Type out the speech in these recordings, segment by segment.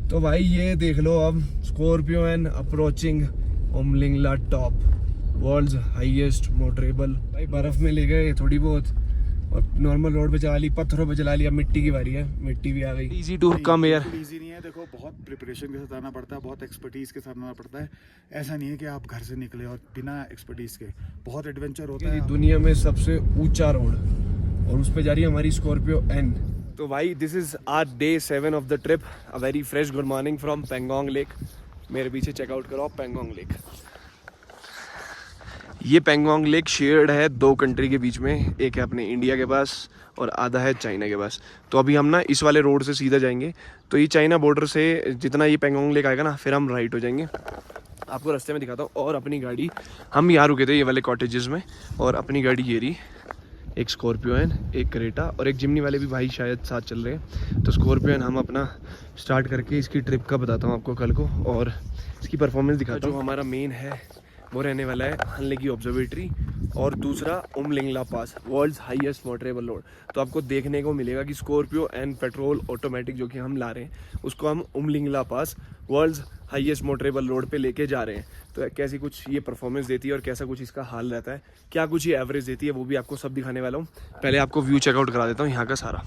तो भाई ये देख लो, अब Scorpio N approaching Umlingla top, world's highest motorable. भाई बर्फ में ले गए थोड़ी बहुत और नॉर्मल रोड पे चला ली, पत्थरों पे चला लिया। मिट्टी की बारी है, मिट्टी भी आ गई। Easy to come here, easy नहीं है। देखो बहुत प्रिपरेशन के साथ आना पड़ता है, बहुत एक्सपर्टीज के साथ आना पड़ता है। ऐसा नहीं है कि आप घर से निकले और बिना एक्सपर्टीज के, बहुत एडवेंचर होता है। दुनिया में सबसे ऊंचा रोड और उस पे जा रही है हमारी स्कॉर्पियो एन। तो भाई this is our day 7 of the trip. A very fresh good morning from Pangong lake. मेरे पीछे चेकआउट करो आप पेंगोंग लेक। ये पेंगोंग लेक शेयर्ड है 2 कंट्री के बीच में, एक है अपने इंडिया के पास और आधा है चाइना के पास। तो अभी हम ना इस वाले रोड से सीधा जाएंगे, तो ये चाइना बॉर्डर से जितना ये पेंगोंग लेक आएगा ना, फिर हम राइट हो जाएंगे। आपको रास्ते में दिखाता हूँ। और अपनी गाड़ी, हम यहाँ रुके थे ये वाले कॉटेजेस में, और अपनी गाड़ी ये रही, एक स्कॉर्पियो एन, एक क्रेटा और एक जिमनी वाले भी भाई शायद साथ चल रहे हैं। तो स्कॉर्पियो एन हम अपना स्टार्ट करके इसकी ट्रिप का बताता हूँ आपको कल को, और इसकी परफॉर्मेंस दिखाता हूँ। जो हमारा मेन है वो रहने वाला है हनले की ऑब्जर्वेटरी, और दूसरा उमलिंगला पास, वर्ल्ड्स हाईएस्ट मोटरेबल रोड। तो आपको देखने को मिलेगा कि स्कॉर्पियो एन पेट्रोल ऑटोमेटिक जो कि हम ला रहे हैं, उसको हम उमलिंगला पास वर्ल्ड्स हाईएस्ट मोटरेबल रोड पे लेके जा रहे हैं। तो कैसी कुछ ये परफॉर्मेंस देती है और कैसा कुछ इसका हाल रहता है, क्या कुछ ये एवरेज देती है, वो भी आपको सब दिखाने वाला हूँ। पहले आपको व्यू चेकआउट करा देता हूँ यहाँ का सारा।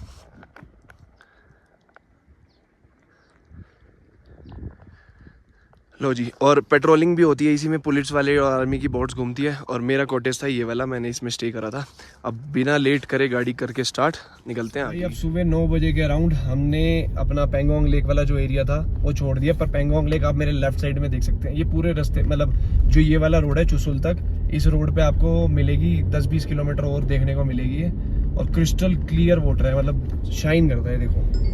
लो जी, और पेट्रोलिंग भी होती है इसी में, पुलिस वाले और आर्मी की बोट्स घूमती है। और मेरा कॉटेज था ये वाला, मैंने इसमें स्टे करा था। अब बिना लेट करे गाड़ी करके स्टार्ट निकलते हैं। अब सुबह 9 बजे के अराउंड हमने अपना पेंगोंग लेक वाला जो एरिया था वो छोड़ दिया। पर पेंगोंग लेक आप मेरे लेफ्ट साइड में देख सकते हैं। ये पूरे रास्ते, मतलब जो ये वाला रोड है चुसुल तक, इस रोड पे आपको मिलेगी 10-20 किलोमीटर और देखने को मिलेगी है। और क्रिस्टल क्लियर वाटर है, मतलब शाइन करता है, देखो।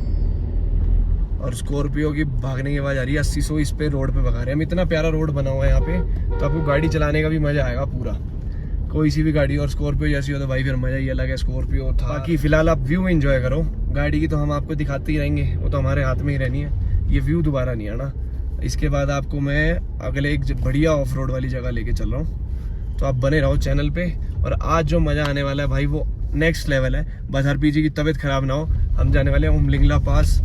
और स्कॉर्पियो की भागने की आवाज आ रही है, 80-100 इस पे रोड पे भगा रहे हैं हम। इतना प्यारा रोड बना हुआ है यहाँ पे, तो आपको गाड़ी चलाने का भी मजा आएगा पूरा। कोई सी भी गाड़ी और स्कॉर्पियो जैसी हो तो भाई फिर मजा ही अलग है। स्कॉर्पियो था। बाकी फिलहाल आप व्यू एंजॉय करो, गाड़ी की तो हम आपको दिखाते ही रहेंगे, वो तो हमारे हाथ में ही रहनी है। ये व्यू दोबारा नहीं आना। इसके बाद आपको मैं अगले एक बढ़िया ऑफ रोड वाली जगह लेके चल रहा हूँ, तो आप बने रहो चैनल पे। और आज जो मजा आने वाला है भाई वो नेक्स्ट लेवल है। बस हरपीजी की तबीयत खराब ना हो। हम जाने वाले हैं उमलिंगला पास,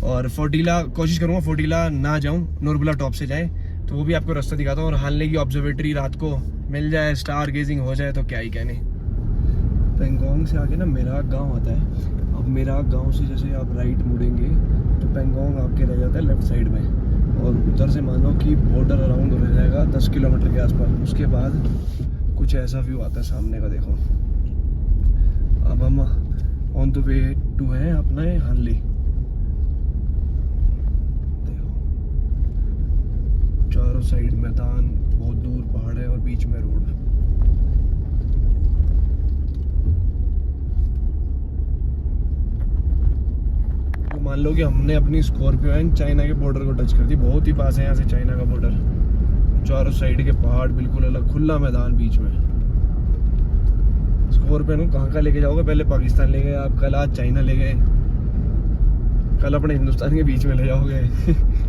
और फोर्टीला कोशिश करूँगा फोर्टीला ना जाऊँ, नूरबुला टॉप से जाएं, तो वो भी आपको रास्ता दिखाता हूँ। और हानले की ऑब्जर्वेटरी रात को मिल जाए, स्टार गेजिंग हो जाए तो क्या ही कहने। पेंगोंग से आगे ना मेरा गांव आता है। अब मेरा गांव से जैसे आप राइट मुड़ेंगे तो पेंगोंग आपके रह जाता है लेफ्ट साइड में, और उधर से मान लो कि बॉर्डर अराउंड रह जाएगा 10 किलोमीटर के आसपास। उसके बाद कुछ ऐसा व्यू आता है सामने का, देखो। अब हम ऑन द वे टू है अपना हानले। चारों साइड मैदान, बहुत दूर पहाड़ है और बीच में रोड। तो मान लो कि हमने अपनी स्कॉर्पियो एन चाइना के बॉर्डर को टच कर दी। बहुत ही पास है यहाँ से चाइना का बॉर्डर। चारों साइड के पहाड़, बिल्कुल अलग खुला मैदान बीच में। स्कॉर्पियो को कहाँ लेके जाओगे? पहले पाकिस्तान ले गए आप, कल आज चाइना ले गए, कल अपने हिंदुस्तान के बीच में ले जाओगे।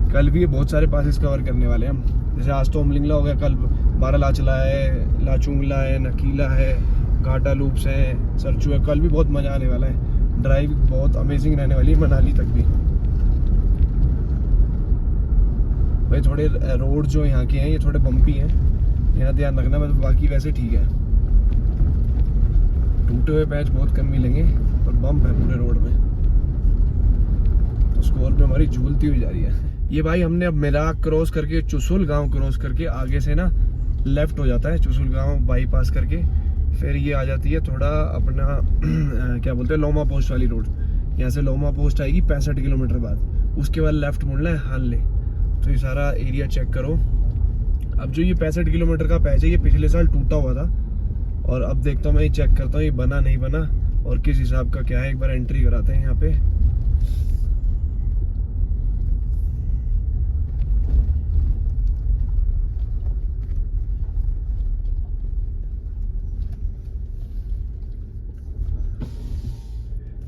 कल भी बहुत सारे पासेस कवर करने वाले हैं हम। जैसे आज तो उमलिंगला हो गया, कल बारालाचला है, लाचुंगला है, नकीला है, घाटा लूप्स है, सरचू है। कल भी बहुत मज़ा आने वाला है। ड्राइव बहुत अमेजिंग रहने वाली है, मनाली तक भी। भाई थोड़े रोड जो यहाँ के हैं ये थोड़े बम्पी हैं, यहाँ ध्यान रखना। मतलब बाकी वैसे ठीक है, टूटे हुए पैच बहुत कम मिलेंगे, पर बम्प है पूरे रोड में। तो स्कॉर्पियो हमारी झूलती हुई जा रही है। ये भाई हमने अब मेरा क्रॉस करके चुसुल गांव क्रॉस करके आगे से ना लेफ्ट हो जाता है चुसुल गांव बाईपास करके, फिर ये आ जाती है थोड़ा अपना क्या बोलते हैं, लोमा पोस्ट वाली रोड। यहाँ से लोमा पोस्ट आएगी 65 किलोमीटर बाद। उसके बाद लेफ्ट मुड़ना है हानले। तो ये सारा एरिया चेक करो। अब जो ये 65 किलोमीटर का पैच है ये पिछले साल टूटा हुआ था, और अब देखता हूँ मैं, ये चेक करता हूँ ये बना नहीं बना और किस हिसाब का क्या है। एक बार एंट्री कराते हैं यहाँ पे।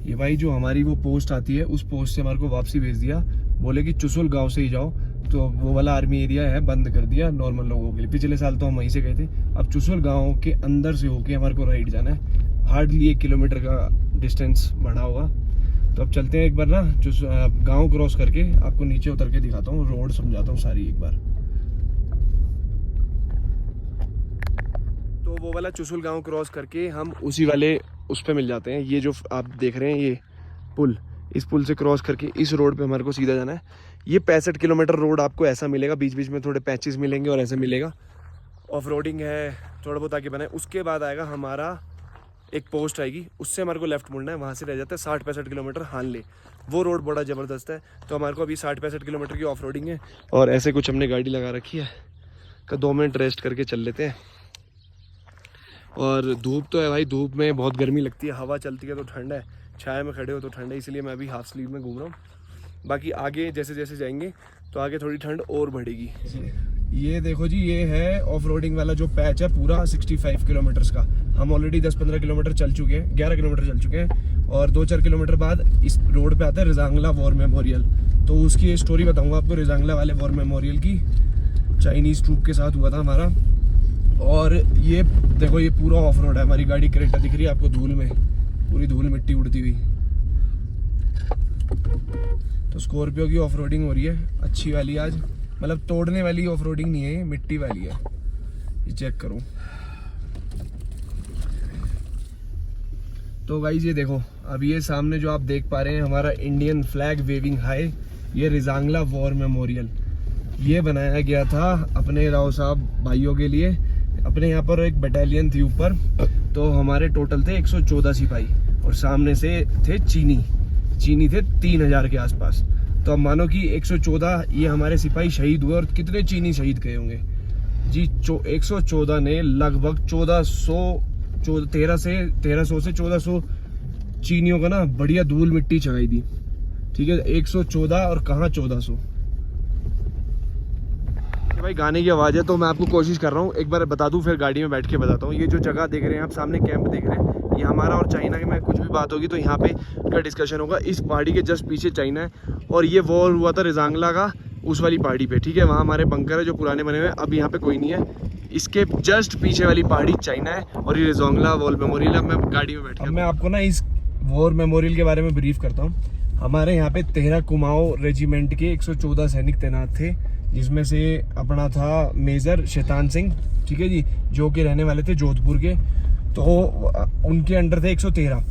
ये भाई जो हमारी वो पोस्ट आती है, उस पोस्ट से हमारे को वापसी भेज दिया। बोले कि चुसुल गांव से ही जाओ, तो वो वाला आर्मी एरिया है बंद कर दिया नॉर्मल लोगों के लिए। पिछले साल तो हम वहीं से गए थे। अब चुसुल गांव के अंदर से होके हमारे को राइट जाना है। हार्डली 1 किलोमीटर का डिस्टेंस बढ़ा होगा। तो अब चलते हैं एक बार ना जो गांव क्रॉस करके आपको नीचे उतर के दिखाता हूँ, रोड समझाता हूँ सारी एक बार। तो वो वाला चुसुल गांव क्रॉस करके हम उसी वाले उस पे मिल जाते हैं। ये जो आप देख रहे हैं ये पुल, इस पुल से क्रॉस करके इस रोड पे हमारे को सीधा जाना है। ये 65 किलोमीटर रोड आपको ऐसा मिलेगा, बीच बीच में थोड़े पैचेस मिलेंगे और ऐसे मिलेगा। ऑफ रोडिंग है, थोड़ा बहुत आगे बना है। उसके बाद आएगा हमारा एक पोस्ट आएगी, उससे हमारे को लेफ्ट मुड़ना है, वहाँ से रह जाता है 60-65 किलोमीटर हानले। वो रोड बड़ा ज़बरदस्त है। तो हमारे को अभी 60-65 किलोमीटर की ऑफ रोडिंग है और ऐसे कुछ हमने गाड़ी लगा रखी है कि 2 मिनट रेस्ट करके चल लेते हैं। और धूप तो है भाई, धूप में बहुत गर्मी लगती है, हवा चलती है तो ठंड है, छाया में खड़े हो तो ठंड है, इसलिए मैं अभी हाफ स्लीव में घूम रहा हूँ। बाकी आगे जैसे जैसे जाएंगे तो आगे थोड़ी ठंड और बढ़ेगी। ये देखो जी, ये है ऑफ रोडिंग वाला जो पैच है पूरा 65 किलोमीटर्स का। हम ऑलरेडी 10-15 किलोमीटर चल चुके हैं, 11 किलोमीटर चल चुके हैं और 2-4 किलोमीटर बाद इस रोड पे आता है रिजांगला वॉर मेमोरियल। तो उसकी स्टोरी बताऊंगा आपको, रिजांगला वाले वॉर मेमोरियल की। चाइनीज़ ट्रूप के साथ हुआ था हमारा। और ये देखो, ये पूरा ऑफ रोड है। हमारी गाड़ी क्रेटा दिख रही है आपको धूल में, पूरी धूल मिट्टी उड़ती हुई। तो स्कॉर्पियो की ऑफ रोडिंग हो रही है अच्छी वाली आज, मतलब तोड़ने वाली ऑफ रोडिंग नहीं है, ये मिट्टी वाली है। ये चेक करो। तो गाइस ये देखो, अब ये सामने जो आप देख पा रहे हैं हमारा इंडियन फ्लैग वेविंग हाई, ये रिजांगला वॉर मेमोरियल। ये बनाया गया था अपने राव साहब भाइयों के लिए। अपने यहाँ पर एक बटालियन थी ऊपर, तो हमारे टोटल थे 114 सिपाही और सामने से थे चीनी थे 3000 के आसपास। तो अब मानो कि 114 ये हमारे सिपाही शहीद हुए और कितने चीनी शहीद गए होंगे जी। 114 ने लगभग 1300 से 1400 चीनियों का ना बढ़िया धूल मिट्टी चढ़ाई दी। ठीक है, 114 और कहाँ 1400। भाई गाने की आवाज़ है तो मैं आपको कोशिश कर रहा हूँ एक बार बता दूँ, फिर गाड़ी में बैठ के बताता हूँ। ये जो जगह देख रहे हैं आप सामने, कैंप देख रहे हैं, ये हमारा और चाइना के में कुछ भी बात होगी तो यहाँ पे का डिस्कशन होगा। इस पहाड़ी के जस्ट पीछे चाइना है और ये वॉर हुआ था रिजांगला का उस वाली पहाड़ी पे। ठीक है, वहाँ हमारे बंकर है जो पुराने बने हुए हैं, अब यहाँ पे कोई नहीं है। इसके जस्ट पीछे वाली पहाड़ी चाइना है और ये रिजांगला वॉर मेमोरियल। अब मैं गाड़ी में बैठ के मैं आपको ना इस वॉर मेमोरियल के बारे में ब्रीफ करता हूँ। हमारे यहाँ पे 13 कुमाऊं रेजिमेंट के 114 सैनिक तैनात थे, जिसमें से अपना था मेजर शैतान सिंह, ठीक है जी, जो कि रहने वाले थे जोधपुर के। तो उनके अंडर थे 113।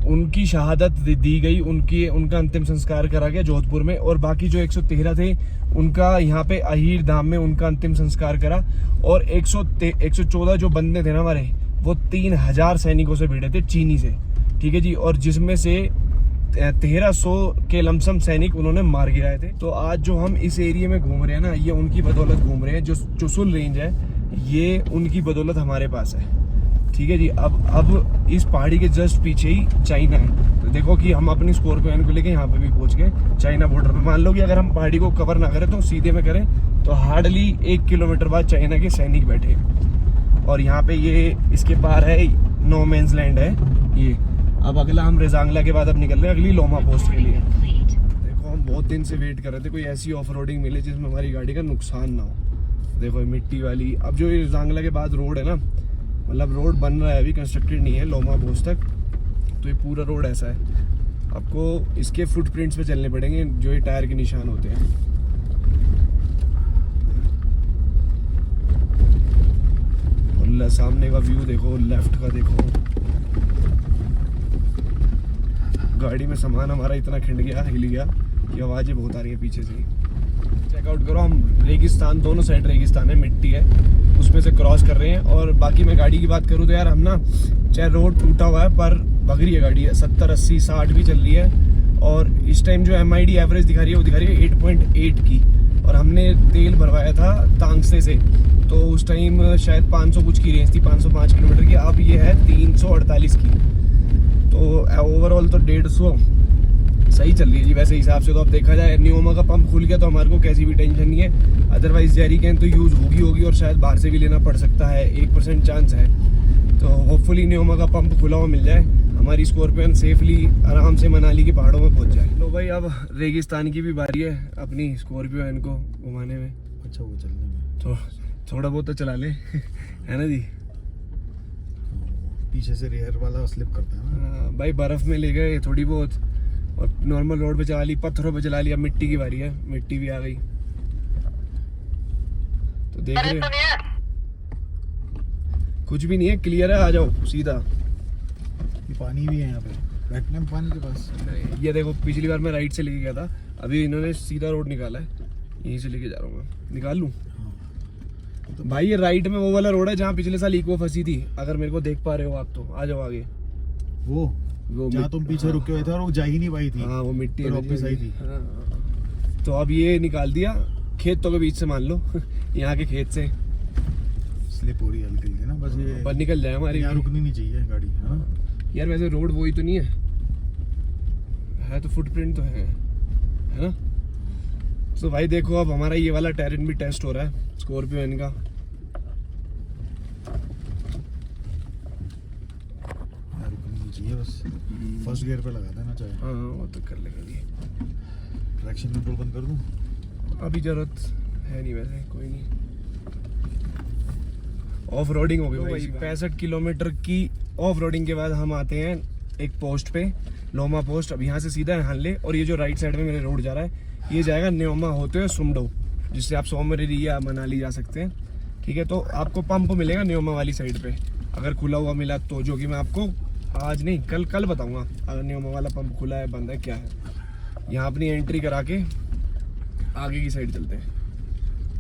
उनकी शहादत दी गई, उनका अंतिम संस्कार करा गया जोधपुर में। और बाकी जो 113 थे उनका यहाँ पे अहीर धाम में उनका अंतिम संस्कार करा। और 114 जो बंदे थे ना हमारे, वो 3000 सैनिकों से भिड़े थे चीनी से। ठीक है जी, और जिसमें से 1300 के लमसम सैनिक उन्होंने मार गिराए थे। तो आज जो हम इस एरिया में घूम रहे हैं ना, ये उनकी बदौलत घूम रहे हैं। जो चुसुल रेंज है ये उनकी बदौलत हमारे पास है। ठीक है जी, अब इस पहाड़ी के जस्ट पीछे ही चाइना है। तो देखो कि हम अपनी स्कॉर्पियो को लेके यहाँ पे भी पहुंच गए चाइना बॉर्डर पे। मान लो कि अगर हम पहाड़ी को कवर ना करें तो सीधे में करें तो हार्डली 1 किलोमीटर बाद चाइना के सैनिक बैठे। और यहाँ पे ये इसके पार है नो मैंस लैंड है ये। अब अगला हम रिजांगला के बाद अब निकल रहे हैं अगली लोमा पोस्ट के लिए। देखो हम बहुत दिन से वेट कर रहे थे कोई ऐसी ऑफ रोडिंग मिले जिसमें हमारी गाड़ी का नुकसान ना हो। देखो ये मिट्टी वाली, अब जो ये रिजांगला के बाद रोड है ना, मतलब रोड बन रहा है अभी, कंस्ट्रक्टेड नहीं है लोमा पोस्ट तक। तो ये पूरा रोड ऐसा है, आपको इसके फुटप्रिंट्स पे चलने पड़ेंगे जो ये टायर के निशान होते हैं। और सामने का व्यू देखो, लेफ्ट का देखो। गाड़ी में सामान हमारा इतना खिंड गया, हिल गया कि आवाज़ें बहुत आ रही है पीछे से। चेकआउट करो, हम रेगिस्तान, दोनों साइड रेगिस्तान है, मिट्टी है, उसमें से क्रॉस कर रहे हैं। और बाकी मैं गाड़ी की बात करूँ तो यार हम ना, चाहे रोड टूटा हुआ है पर भग रही है गाड़ी है, 70, 80, 60 भी चल रही है। और इस टाइम जो MID एवरेज दिखा रही है वो दिखा रही है 8.8 की। और हमने तेल भरवाया था तांगसे से, तो उस टाइम शायद 500 कुछ की रेंज थी, 505 किलोमीटर की। अब ये है 348 की। तो ओवरऑल तो 150 सही चल रही है जी वैसे हिसाब से। तो अब देखा जाए, न्योमा का पंप खुल गया तो हमारे को कैसी भी टेंशन नहीं है। अदरवाइज जेरी कैन तो यूज़ होगी और शायद बाहर से भी लेना पड़ सकता है, 1% चांस है। तो होपफुली न्योमा का पंप खुला हुआ मिल जाए, हमारी स्कॉर्पियन सेफली आराम से मनाली के पहाड़ों में पहुंच जाए। तो भाई अब रेगिस्तान की भी बारी है अपनी स्कॉर्पियन को घुमाने में। अच्छा वो चलने में तो थोड़ा बहुत तो चला ले है ना जी। पीछे से रेयर वाला स्लिप करता है ना भाई बर्फ़ में ले गए थोड़ी बहुत, और नॉर्मल रोड पे चला ली, पत्थरों पे चला ली। अब मिट्टी की बारी है, मिट्टी भी आ गई। तो देख रहे कुछ भी नहीं है, क्लियर है, आ जाओ सीधा। ये पानी भी है यहाँ पे, बैठने में पानी के पास। ये देखो पिछली बार मैं राइट से लेके गया था, अभी इन्होंने सीधा रोड निकाला है, यहीं से लेके जा रहा हूँ मैं। निकाल लूँ भाई? ये राइट में वो वाला रोड है जहाँ पिछले साल इको फंसी थी, अगर मेरे को देख पा रहे हो आप तो आ जाओ आगे। वो जहाँ तुम पीछे रुके हुए थे और वो जा ही नहीं पाई थी। हाँ वो मिट्टी वापस आई थी। हाँ। तो अब ये निकाल दिया, खेतों के बीच से मान लो यहाँ के खेत से स्लिप हो रही है हल्की हल्की ना, बस ये पर निकल जाए हमारी। यहाँ रुकनी नहीं चाहिए गाड़ी। हाँ यार वैसे रोड वही तो नहीं है तो फुटप्रिंट तो है ना? तो भाई देखो अब हमारा ये वाला टेरेन भी टेस्ट हो रहा है स्कॉर्पियो एन का। रुकनी नहीं चाहिए, बस फर्स्ट गियर पे लगा देना चाहे। हाँ वो तो कर लेंगे। ट्रैक्शन कंट्रोल बंद कर दूँ? अभी जरूरत है नहीं, वैसे कोई नहीं। ऑफ रोडिंग हो गई भाई। 65 किलोमीटर की ऑफ रोडिंग के बाद हम आते हैं एक पोस्ट पे, लोमा पोस्ट। अब यहाँ से सीधा है हानले, और ये जो राइट साइड में मेरे रोड जा रहा है ये जाएगा न्योमा होते हुए सुमडो, जिससे आप सोमरेरी या मनाली जा सकते हैं। ठीक है, तो आपको पंप मिलेगा न्योमा वाली साइड पे, अगर खुला हुआ मिला तो, जो कि मैं आपको आज नहीं कल बताऊंगा अगर न्योमा वाला पंप खुला है बंद है क्या है। यहाँ अपनी एंट्री करा के आगे की साइड चलते हैं।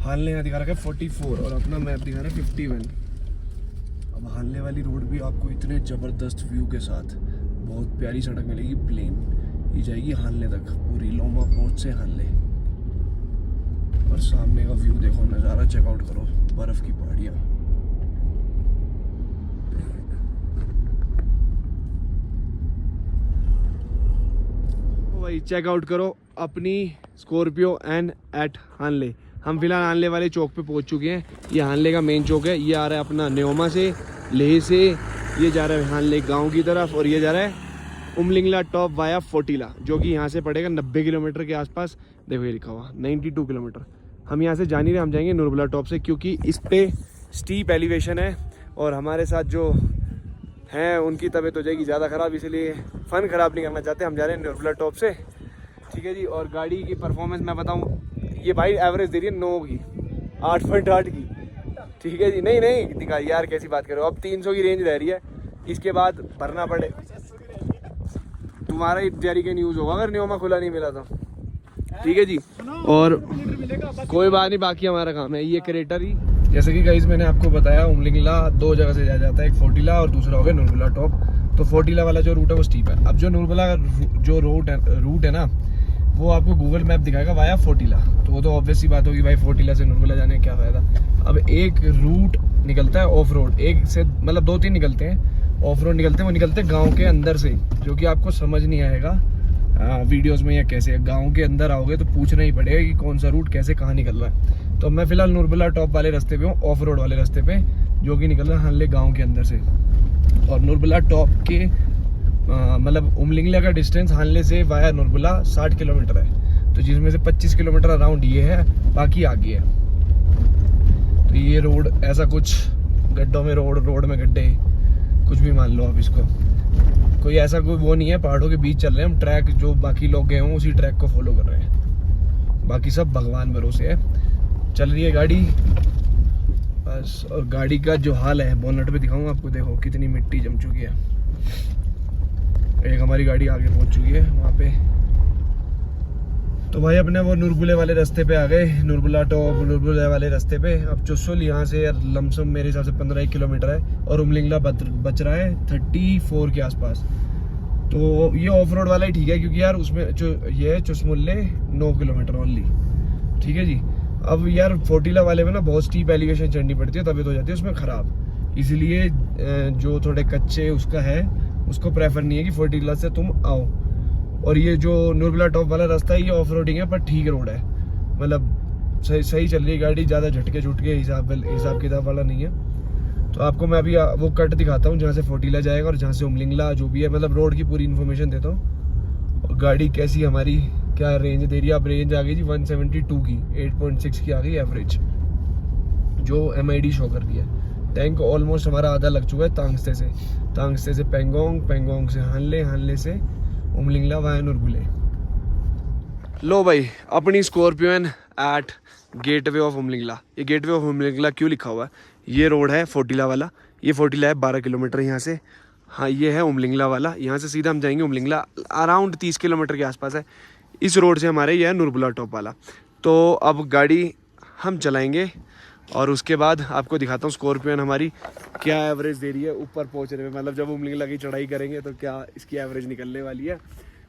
हानले यहाँ दिखा रखा है 44 और अपना मैप दिखा रहा है 51। अब हानले वाली रोड भी आपको इतने ज़बरदस्त व्यू के साथ बहुत प्यारी सड़क मिलेगी, प्लेन। ये जाएगी हानले तक पूरी, लोमा पोस्ट से हानले। और सामने का व्यू देखो, नज़ारा चेकआउट करो, बर्फ़ की पहाड़ियाँ। भाई चेकआउट करो अपनी स्कॉर्पियो एन एट हानले। हम फिलहाल हानले वाले चौक पे पहुंच चुके हैं। ये हानले का मेन चौक है। ये आ रहा है अपना न्योमा से, लेह से, ये जा रहा है हानले गांव की तरफ, और ये जा रहा है उमलिंगला टॉप वाया फोटिला, जो कि यहाँ से पड़ेगा 90 किलोमीटर के आसपास। देखो ये लिखा हुआ 92 किलोमीटर। हम यहाँ से जा नहीं रहे, हम जाएंगे नुरबला टॉप से, क्योंकि इस पे स्टीप एलिवेशन है और हमारे साथ जो हैं उनकी तबीयत हो जाएगी ज़्यादा ख़राब, इसलिए फ़न ख़राब नहीं करना चाहते, हम जा रहे हैं नुरबला टॉप से। ठीक है जी। और गाड़ी की परफॉर्मेंस मैं बताऊँ, ये भाई एवरेज दे रही है 9 की, 8.8 की। ठीक है जी। नहीं दिखा यार, कैसी बात करो। अब 300 की रेंज रह रही है, इसके बाद भरना पड़े। तुम्हारा ही जारी का न्यूज़ होगा अगर न्योमा खुला नहीं मिला तो। ठीक है जी। और कोई बात नहीं, बाकी हमारा काम है। ये क्रेटर ही, जैसे कि गाइस मैंने आपको बताया, उमलिंगला 2 जगह से जाया जाता है, एक फोटिला और दूसरा हो गया नुरबला टॉप। तो फोटिला वाला जो रूट है वो स्टीप है। अब जो नुरबला जो रूट है ना, वो आपको गूगल मैप दिखाएगा वाया फोटिला, तो वो तो ऑब्वियस सी बात होगी भाई, फोटिला से नुरबला जाने का क्या फ़ायदा। अब एक रूट निकलता है ऑफ रोड, एक से मतलब 2-3 निकलते हैं ऑफ रोड निकलते हैं, वो निकलते हैं गांव के अंदर से, जो कि आपको समझ नहीं आएगा वीडियोस में या कैसे। गांव के अंदर आओगे तो पूछना ही पड़ेगा कि कौन सा रूट कैसे कहाँ निकल रहा है। तो मैं फिलहाल नुरबला टॉप वाले रास्ते पे हूँ, ऑफ रोड वाले रास्ते पे, जो कि निकल रहा है हानले गाँव के अंदर से। और नुरबला टॉप के मतलब उमलिंगला का डिस्टेंस हानले से वाया नुरबला 60 किलोमीटर है, तो जिसमें से 25 किलोमीटर अराउंड ये है, बाकी आगे है। तो ये रोड ऐसा कुछ गड्ढों में रोड में गड्ढे, कुछ भी मान लो आप इसको, कोई ऐसा कोई वो नहीं है। पहाड़ों के बीच चल रहे हैं हम, ट्रैक जो बाकी लोग गए हों उसी ट्रैक को फॉलो कर रहे हैं, बाकी सब भगवान भरोसे है। चल रही है गाड़ी बस। और गाड़ी का जो हाल है, बोनट पे दिखाऊंगा आपको, देखो कितनी मिट्टी जम चुकी है। एक हमारी गाड़ी आगे पहुंच चुकी है वहाँ पे। तो भाई अपने वो नुरबुले वाले रास्ते पे आ गए, नुरबुला टॉप नुरबुले वाले रास्ते पे। अब चुसुल यहाँ से लमसम मेरे हिसाब से 15 किलोमीटर है, और उमलिंगला बच रहा है 34 के आसपास। तो ये ऑफ रोड वाला ही ठीक है, क्योंकि यार उसमें ये चुसमुल्ले 9 किलोमीटर ओनली। ठीक है जी। अब यार फोटिला वाले में ना बहुत स्टीप एलिवेशन चढ़नी पड़ती है, तबीयत हो जाती है उसमें ख़राब, इसलिए जो थोड़े कच्चे उसका है उसको प्रेफर नहीं है कि फोटिला से तुम आओ। और ये जो नुरबला टॉप वाला रास्ता है ये ऑफ रोडिंग है, पर ठीक रोड है, मतलब सही चल रही है गाड़ी, ज़्यादा झटके हिसाब किताब वाला नहीं है। तो आपको मैं अभी वो कट दिखाता हूँ जहाँ से फोटिला जाएगा और जहाँ से उमलिंगला जो भी है, मतलब रोड की पूरी इन्फॉर्मेशन देता हूँ। और गाड़ी कैसी हमारी क्या रेंज दे रही है। अब रेंज आ गई जी 172 की, 8.6 की आ गई एवरेज, जो MID शो कर रही है। टैंक ऑलमोस्ट हमारा आधा लग चुका है तांगस्ते से पेंगोंग, पेंगोंग से हानले, हानले से उमलिंगला वाया नुरबुले। लो भाई, अपनी scorpion at gateway of Umlingla. ये गेटवे ऑफ उमलिंगला क्यों लिखा हुआ है? ये रोड है फोर्टिला वाला, ये फोर्टिला है 12 किलोमीटर यहाँ से। हाँ, ये है उमलिंगला वाला, यहाँ से सीधा हम जाएंगे उमलिंगला, अराउंड 30 किलोमीटर के आसपास है। इस रोड से हमारे ये है नुरबुला टॉप वाला। तो अब गाड़ी हम चलाएंगे और उसके बाद आपको दिखाता हूँ स्कॉर्पियन हमारी क्या एवरेज दे रही है ऊपर पहुँचने में। मतलब जब उमलिंगला की चढ़ाई करेंगे तो क्या इसकी एवरेज निकलने वाली है।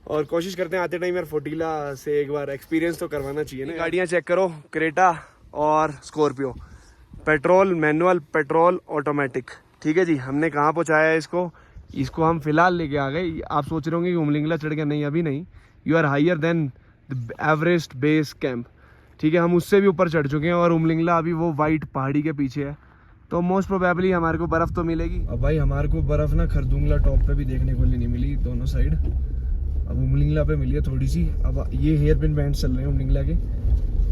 और कोशिश करते हैं आते टाइम यार फोर्टिला से एक बार एक्सपीरियंस तो करवाना चाहिए ना। गाड़ियाँ चेक करो, क्रेटा और Scorpio, petrol manual, petrol automatic. ठीक है जी, हमने कहाँ पहुँचाया है इसको हम फिलहाल लेके आ गए। आप सोच रहे होंगे कि उमलिंगला चढ़ गया, नहीं अभी नहीं। You are higher than the Everest base camp. ठीक है, हम उससे भी ऊपर चढ़ चुके हैं और उमलिंगला अभी वो वाइट पहाड़ी के पीछे है। तो मोस्ट प्रोबेबली हमारे को बर्फ़ तो मिलेगी। अब भाई हमारे को बर्फ़ ना खरदुंगला टॉप पे भी देखने को नहीं मिली दोनों साइड, अब उमलिंगला पे मिली है थोड़ी सी। अब ये हेयर पिन बैंड चल रहे हैं उमलिंगला के,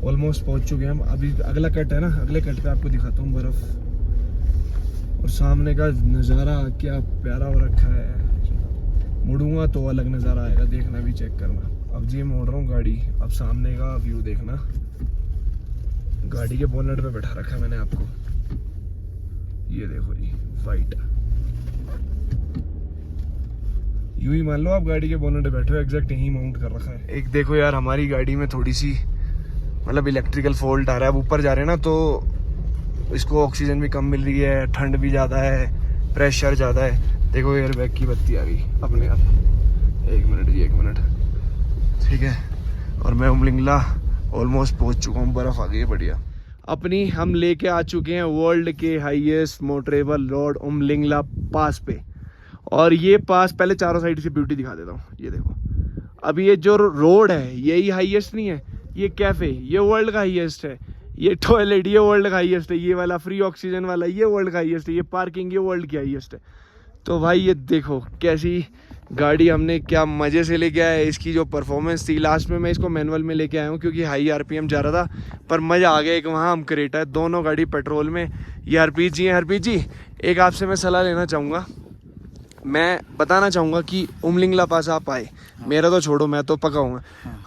ऑलमोस्ट पहुंच चुके हैं हम। अभी अगला कट है ना, अगले कट पे आपको दिखाता हूँ बर्फ़। और सामने का नज़ारा क्या प्यारा हो रखा है। मुड़ूंगा तो अलग नज़ारा आएगा, देखना भी, चेक करना। अब जी मोड़ रहा हूँ गाड़ी, अब सामने का व्यू देखना। गाड़ी के बोनट पे बैठा रखा है मैंने आपको, ये देखो जी वाइट। यूं ही मान लो आप गाड़ी के बोनट पे बैठे हो, एग्जैक्ट यही माउंट कर रखा है। एक देखो यार, हमारी गाड़ी में थोड़ी सी मतलब इलेक्ट्रिकल फॉल्ट आ रहा है। अब ऊपर जा रहे हैं ना तो इसको ऑक्सीजन भी कम मिल रही है, ठंड भी ज़्यादा है, प्रेशर ज़्यादा है। देखो एयर बैग की बत्ती आ गई अपने आप। एक मिनट जी, एक मिनट। ठीक है, और मैं उमलिंगला ऑलमोस्ट पहुंच चुका हूँ, बर्फ़ आ गई है बढ़िया। अपनी हम लेके आ चुके हैं वर्ल्ड के हाईएस्ट मोटरेबल रोड उमलिंगला पास पे। और ये पास पहले चारों साइड से ब्यूटी दिखा देता हूँ। ये देखो, अभी ये जो रोड है यही हाईएस्ट नहीं है, ये कैफ़े ये वर्ल्ड का हाईएस्ट है, ये टॉयलेट ये वर्ल्ड का हाईएस्ट है, ये वाला फ्री ऑक्सीजन वाला ये वर्ल्ड का हाईएस्ट है, ये पार्किंग ये वर्ल्ड की हाईएस्ट है। तो भाई ये देखो कैसी गाड़ी हमने क्या मज़े से लेके आया है। इसकी जो परफॉर्मेंस थी, लास्ट में मैं इसको मैनुअल में लेके आया हूँ क्योंकि हाई आरपीएम जा रहा था, पर मज़ा आ गया। एक वहाँ हम क्रेटा है, दोनों गाड़ी पेट्रोल में। ये हरप्रीत जी हैं। हरप्रीत जी, एक आपसे मैं सलाह लेना चाहूँगा। मैं बताना चाहूँगा कि उमलिंगला पास आप आए, मेरा तो छोड़ो, मैं तो पका हूँ।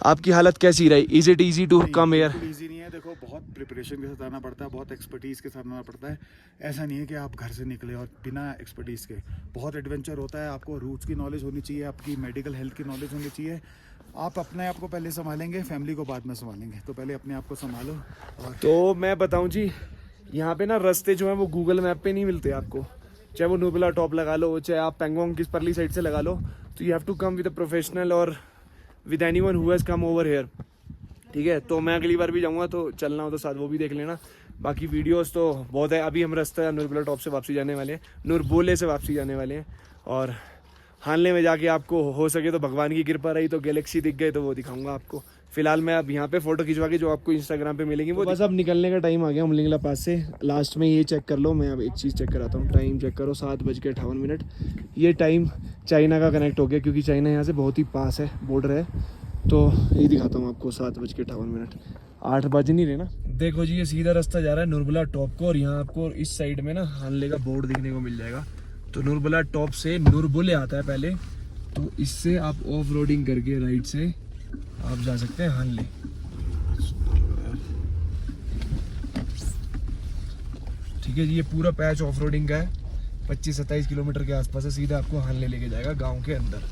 आपकी हालत कैसी रही? Is it easy to come here? Easy नहीं है, देखो बहुत प्रिपरेशन के साथ आना पड़ता है, बहुत एक्सपर्टीज़ के साथ आना पड़ता है। ऐसा नहीं है कि आप घर से निकले और बिना एक्सपर्टीज़ के। बहुत एडवेंचर होता है, आपको रूट्स की नॉलेज होनी चाहिए, आपकी मेडिकल हेल्थ की नॉलेज होनी चाहिए। आप अपने आप को पहले संभालेंगे, फैमिली को बाद में संभालेंगे, तो पहले अपने आप को संभालो। और तो मैं बताऊँ जी, यहाँ पे ना रास्ते जो हैं वो गूगल मैप पे नहीं मिलते आपको। चाहे वो नुरबुला टॉप लगा लो, चाहे आप पेंगोंग की परली साइड से लगा लो, तो you have to come with a professional और with anyone who has come over here. ठीक है, तो मैं अगली बार भी जाऊँगा तो चलना हो तो साथ वो भी देख लेना। बाकी वीडियोस तो बहुत है। अभी हम रास्ता नुरबुला टॉप से वापसी जाने वाले हैं, नुरबुले से वापसी जाने वाले हैं। और हानले में जाके आपको हो सके तो भगवान की कृपा रही तो गैलेक्सी दिख गए तो वो दिखाऊंगा आपको। फिलहाल मैं अब यहाँ पे फोटो खिंचवा के जो आपको इंस्टाग्राम पे मिलेंगी वो बस। अब निकलने का टाइम आ गया उमलिंगला पास से। लास्ट में ये चेक कर लो, मैं अब एक चीज़ चेक कराता हूँ, टाइम चेक करो, 7:58। ये टाइम चाइना का कनेक्ट हो गया क्योंकि चाइना यहाँ से बहुत ही पास है, बॉर्डर है। तो ये दिखाता हूँ आपको, 7:58, 8 बज नहीं रहे ना। देखो जी, ये सीधा रास्ता जा रहा है नुरबुला टॉप को, और यहाँ आपको इस साइड में ना हानले का बोर्ड देखने को मिल जाएगा। तो नुरबुला टॉप से नुरबुले आता है पहले, तो इससे आप ऑफ रोडिंग करके राइट से आप जा सकते हैं हानले। ठीक है जी, ये पूरा पैच ऑफ रोडिंग का है, 25-27 किलोमीटर के आसपास है। सीधा आपको हानले लेके जाएगा गांव के अंदर।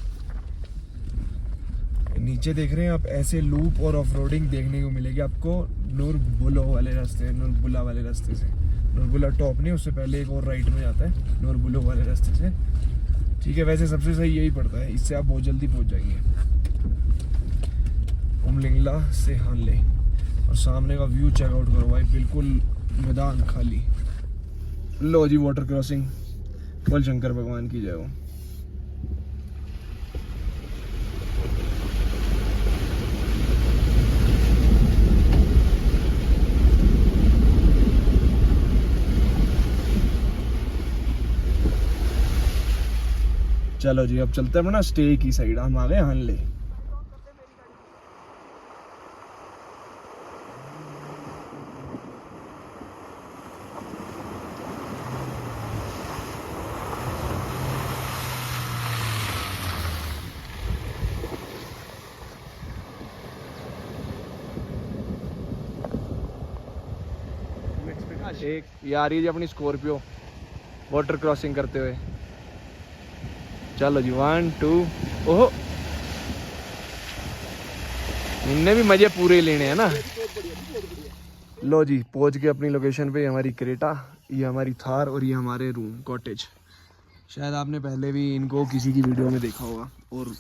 नीचे देख रहे हैं आप, ऐसे लूप और ऑफ रोडिंग देखने को मिलेगी आपको नुरबुला वाले रास्ते, नुरबुला वाले रास्ते से। नुरबुला टॉप नहीं, उससे पहले एक और राइट में जाता है नुरबुला वाले रास्ते से। ठीक है, वैसे सबसे सही यही पड़ता है, इससे आप बहुत जल्दी पहुंच जाएंगे उमलिंगला से हानले। और सामने का व्यू चेकआउट करो भाई, बिल्कुल मैदान खाली। लो जी, वाटर क्रॉसिंग, बोल शंकर भगवान की जय हो। चलो जी, अब चलते हैं ना स्टे की साइड। हम आ गए हानले। एक ये आ रही है जी अपनी स्कॉर्पियो वाटर क्रॉसिंग करते हुए। चलो जी 1 2 ओहो, इनने भी मजे पूरे लेने हैं ना। लो जी पहुंच के अपनी लोकेशन पे। हमारी क्रेटा, ये हमारी थार और ये हमारे रूम कॉटेज। शायद आपने पहले भी इनको किसी की वीडियो में देखा होगा और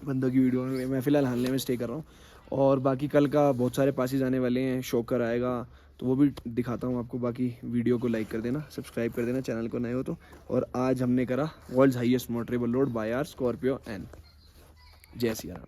बंदों की वीडियो में। मैं फ़िलहाल हाल में स्टे कर रहा हूँ और बाकी कल का बहुत सारे पासेज आने वाले हैं, शोकर आएगा तो वो भी दिखाता हूँ आपको। बाकी वीडियो को लाइक कर देना, सब्सक्राइब कर देना चैनल को नए हो तो। और आज हमने करा world's highest motorable road by our Scorpio N. जय सिया राम।